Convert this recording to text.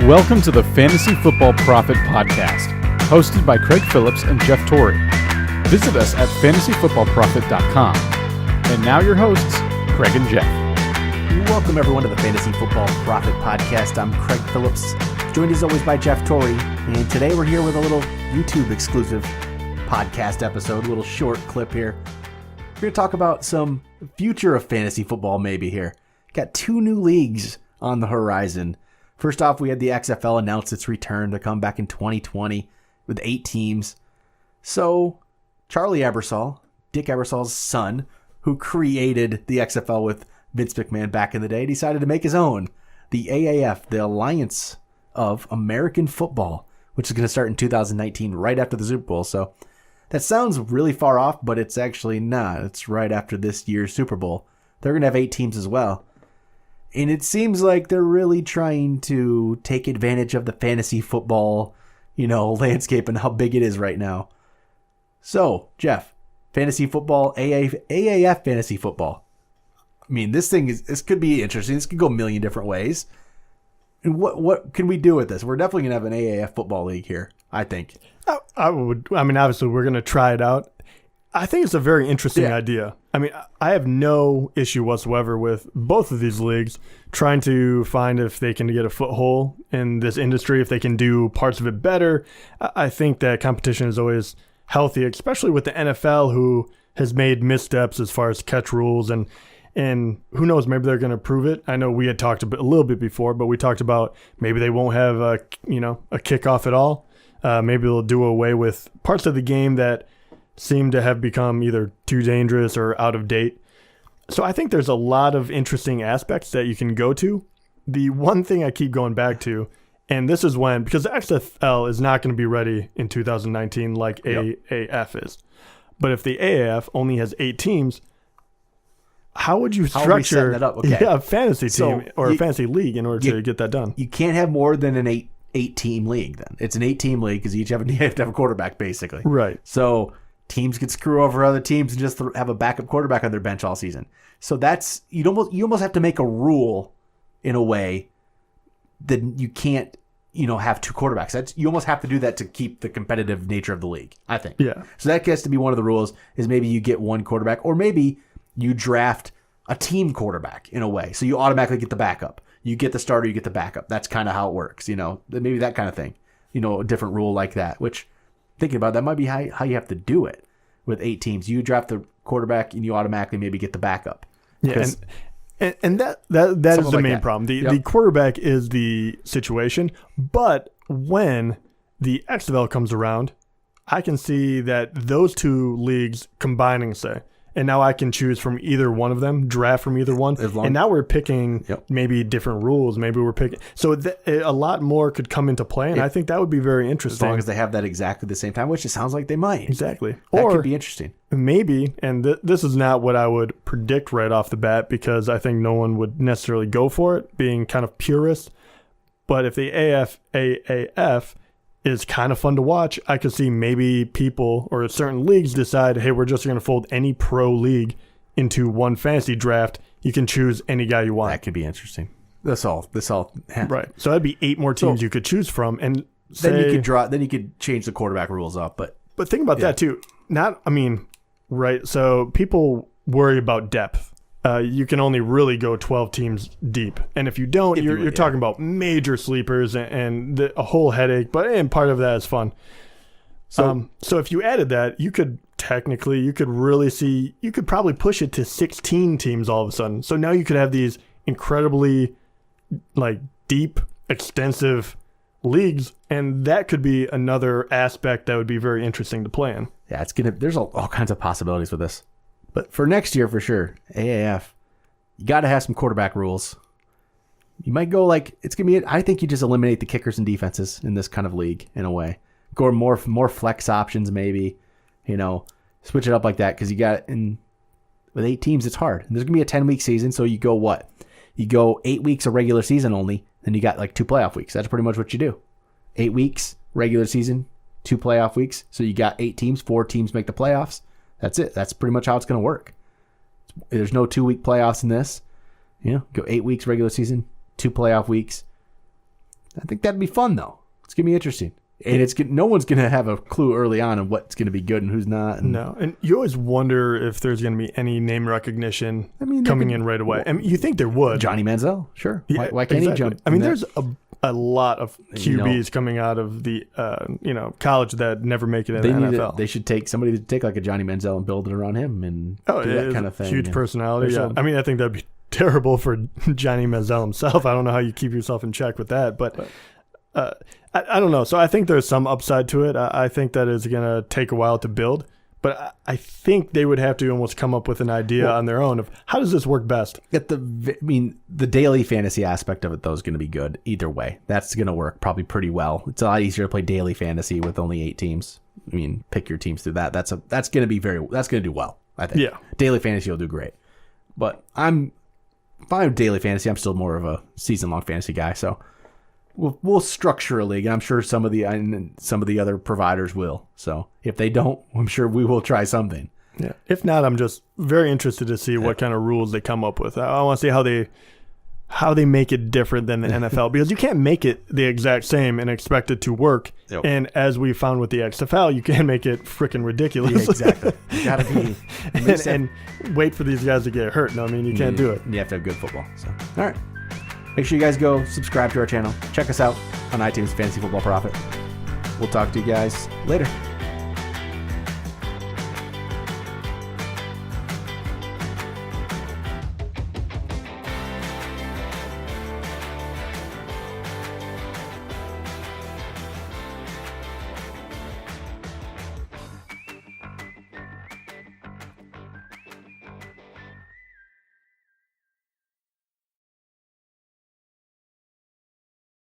Welcome to the Fantasy Football Profit Podcast, hosted by Craig Phillips and Jeff Torrey. Visit us at fantasyfootballprofit.com. And now your hosts, Craig and Jeff. Welcome everyone to the Fantasy Football Profit Podcast. I'm Craig Phillips, joined as always by Jeff Torrey. And today we're here with a little YouTube exclusive podcast episode, a little short clip here. We're going to talk about some future of fantasy football maybe here. Got two new leagues on the horizon. First off, we had the XFL announce its return to come back in 2020 with 8 teams. So, Charlie Ebersol, Dick Ebersol's son, who created the XFL with Vince McMahon back in the day, decided to make his own, the AAF, the Alliance of American Football, which is going to start in 2019, right after the Super Bowl. So, that sounds really far off, but it's actually not. It's right after this year's Super Bowl. They're going to have 8 teams as well. And it seems like they're really trying to take advantage of the fantasy football, landscape and how big it is right now. So, Jeff, fantasy football, AAF fantasy football. I mean, this could be interesting. This could go a million different ways. And what can we do with this? We're definitely going to have an AAF football league here, I think. Obviously, we're going to try it out. I think it's a very interesting idea. I mean, I have no issue whatsoever with both of these leagues trying to find if they can get a foothold in this industry, if they can do parts of it better. I think that competition is always healthy, especially with the NFL, who has made missteps as far as catch rules, and who knows, maybe they're going to prove it. I know we had talked a little bit before, but we talked about maybe they won't have a kickoff at all. Maybe they'll do away with parts of the game that seem to have become either too dangerous or out of date. So I think there's a lot of interesting aspects that you can go to. The one thing I keep going back to, and this is because the XFL is not going to be ready in 2019 like AAF is. But if the AAF only has 8 teams, how would you structure a fantasy team or a fantasy league in order to get that done? You can't have more than an 8-team league then. It's an 8-team league because you have to have a quarterback basically. Right. So teams could screw over other teams and just have a backup quarterback on their bench all season. So that's you almost have to make a rule in a way that you can't have 2 quarterbacks. You almost have to do that to keep the competitive nature of the league, I think. Yeah. So that gets to be one of the rules is maybe you get one quarterback, or maybe you draft a team quarterback in a way. So you automatically get the backup. You get the starter, you get the backup. That's kind of how it works, maybe that kind of thing. A different rule like that, which thinking about that might be how you have to do it with 8 teams. You draft the quarterback and you automatically maybe get the backup. Yeah, and that is the main problem. The quarterback is the situation, but when the XFL comes around, I can see that those 2 leagues combining, and now I can choose from either one of them, draft from either one. And now we're picking maybe different rules. Maybe we're picking. So a lot more could come into play, and I think that would be very interesting. As long as they have that exactly the same time, which it sounds like they might. Exactly. That could be interesting. Maybe, and this is not what I would predict right off the bat because I think no one would necessarily go for it, being kind of purist. But if the AAF is kind of fun to watch, I could see maybe people or certain leagues decide, hey, we're just going to fold any pro league into one fantasy draft. You can choose any guy you want. That could be interesting. This all. Right. So that'd be 8 more teams you could choose from, and then you could change the quarterback rules up. But think about that too. Right. So people worry about depth. You can only really go 12 teams deep. And if you don't, you're talking about major sleepers and a whole headache, and part of that is fun. So if you added that, you could probably push it to 16 teams all of a sudden. So now you could have these incredibly deep, extensive leagues, and that could be another aspect that would be very interesting to play in. Yeah, there's all kinds of possibilities with this. But for next year, for sure, AAF, you got to have some quarterback rules. You might go it's going to be, I think you just eliminate the kickers and defenses in this kind of league in a way. Go more flex options maybe, switch it up like that because you got with 8 teams, it's hard. And there's going to be a 10-week season, so you go what? You go 8 weeks of regular season only, then you got 2 playoff weeks. That's pretty much what you do. 8 weeks, regular season, 2 playoff weeks. So you got 8 teams, 4 teams make the playoffs. That's it. That's pretty much how it's going to work. There's no 2-week playoffs in this. Go 8 weeks regular season, 2 playoff weeks. I think that'd be fun, though. It's going to be interesting. And no one's going to have a clue early on of what's going to be good and who's not. And no, and you always wonder if there's going to be any name recognition coming in right away. I mean, you think there would. Johnny Manziel, sure. Yeah, why can't he jump? I mean, there's a lot of QBs coming out of the college that never make it in the NFL. They should take somebody to take like a Johnny Manziel and build it around him and do that kind of thing. Huge personality. Yeah. I mean, I think that'd be terrible for Johnny Manziel himself. I don't know how you keep yourself in check with that, but I don't know. So I think there's some upside to it. I think that is going to take a while to build, but I think they would have to almost come up with an idea on their own of how does this work best. The daily fantasy aspect of it, though, is going to be good either way. That's going to work probably pretty well. It's a lot easier to play daily fantasy with only 8 teams. I mean, pick your teams through that. That's going to do well, I think. Yeah. Daily fantasy will do great. But if I'm daily fantasy, I'm still more of a season-long fantasy guy, so we'll structure a league. I'm sure some of the other providers will. So if they don't, I'm sure we will try something. Yeah. If not, I'm just very interested to see what kind of rules they come up with. I want to see how they make it different than the NFL, because you can't make it the exact same and expect it to work. Yep. And as we found with the XFL, you can make it freaking ridiculous. Yeah, exactly. You gotta be and wait for these guys to get hurt. No, I mean, you can't do it. You have to have good football. So, all right. Make sure you guys go subscribe to our channel. Check us out on iTunes, Fantasy Football Profit. We'll talk to you guys later.